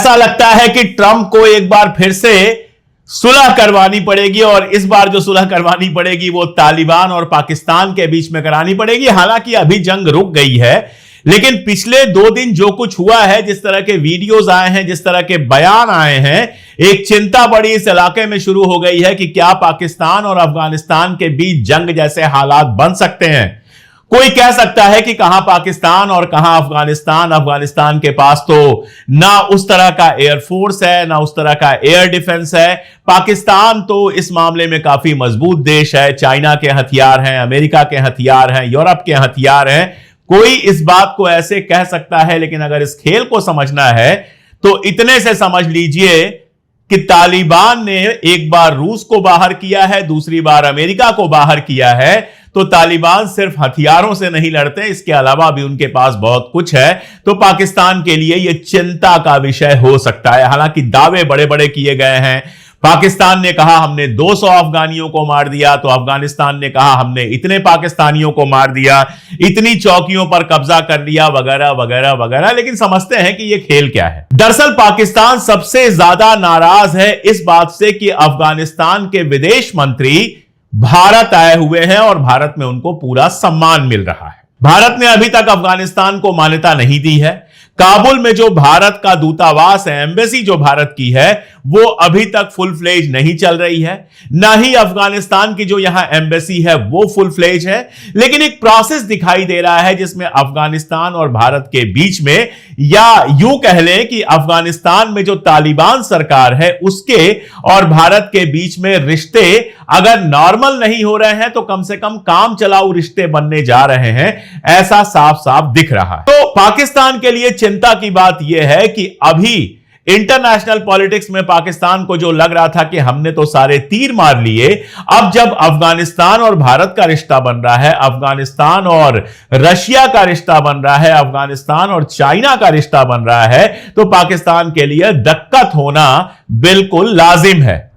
ऐसा लगता है कि ट्रंप को एक बार फिर से सुलह करवानी पड़ेगी और इस बार जो सुलह करवानी पड़ेगी वो तालिबान और पाकिस्तान के बीच में करानी पड़ेगी। हालांकि अभी जंग रुक गई है, लेकिन पिछले 2 दिन जो कुछ हुआ है, जिस तरह के वीडियोस आए हैं, जिस तरह के बयान आए हैं, एक चिंता बड़ी इस इलाके में शुरू हो गई है कि क्या पाकिस्तान और अफगानिस्तान के बीच जंग जैसे हालात बन सकते हैं। कोई कह सकता है कि कहां पाकिस्तान और कहां अफगानिस्तान। अफगानिस्तान के पास तो ना उस तरह का एयरफोर्स है, ना उस तरह का एयर डिफेंस है। पाकिस्तान तो इस मामले में काफी मजबूत देश है। चाइना के हथियार हैं, अमेरिका के हथियार हैं, यूरोप के हथियार हैं। कोई इस बात को ऐसे कह सकता है, लेकिन अगर इस खेल को समझना है तो इतने से समझ लीजिए कि तालिबान ने एक बार रूस को बाहर किया है, दूसरी बार अमेरिका को बाहर किया है। तो तालिबान सिर्फ हथियारों से नहीं लड़ते, इसके अलावा भी उनके पास बहुत कुछ है। तो पाकिस्तान के लिए यह चिंता का विषय हो सकता है। हालांकि दावे बड़े बड़े किए गए हैं। पाकिस्तान ने कहा हमने 200 अफगानियों को मार दिया, तो अफगानिस्तान ने कहा हमने इतने पाकिस्तानियों को मार दिया, इतनी चौकियों पर कब्जा कर लिया, वगैरह वगैरह वगैरह। लेकिन समझते हैं कि यह खेल क्या है। दरअसल पाकिस्तान सबसे ज्यादा नाराज है इस बात से कि अफगानिस्तान के विदेश मंत्री भारत आए हुए हैं और भारत में उनको पूरा सम्मान मिल रहा है। भारत ने अभी तक अफगानिस्तान को मान्यता नहीं दी है। काबुल में जो भारत का दूतावास है, एम्बेसी जो भारत की है, वो अभी तक फुल फ्लेज नहीं चल रही है। ना ही अफगानिस्तान की जो यहां एम्बेसी है वो फुल फ्लेज है। लेकिन एक प्रोसेस दिखाई दे रहा है जिसमें अफगानिस्तान और भारत के बीच में, या यूं कह लें कि अफगानिस्तान में जो तालिबान सरकार है उसके और भारत के बीच में रिश्ते अगर नॉर्मल नहीं हो रहे हैं तो कम से कम काम चलाऊ रिश्ते बनने जा रहे हैं, ऐसा साफ साफ दिख रहा है। तो पाकिस्तान के लिए चिंता की बात यह है कि अभी इंटरनेशनल पॉलिटिक्स में पाकिस्तान को जो लग रहा था कि हमने तो सारे तीर मार लिए, अब जब अफगानिस्तान और भारत का रिश्ता बन रहा है, अफगानिस्तान और रशिया का रिश्ता बन रहा है, अफगानिस्तान और चाइना का रिश्ता बन रहा है, तो पाकिस्तान के लिए दिक्कत होना बिल्कुल लाजिम है।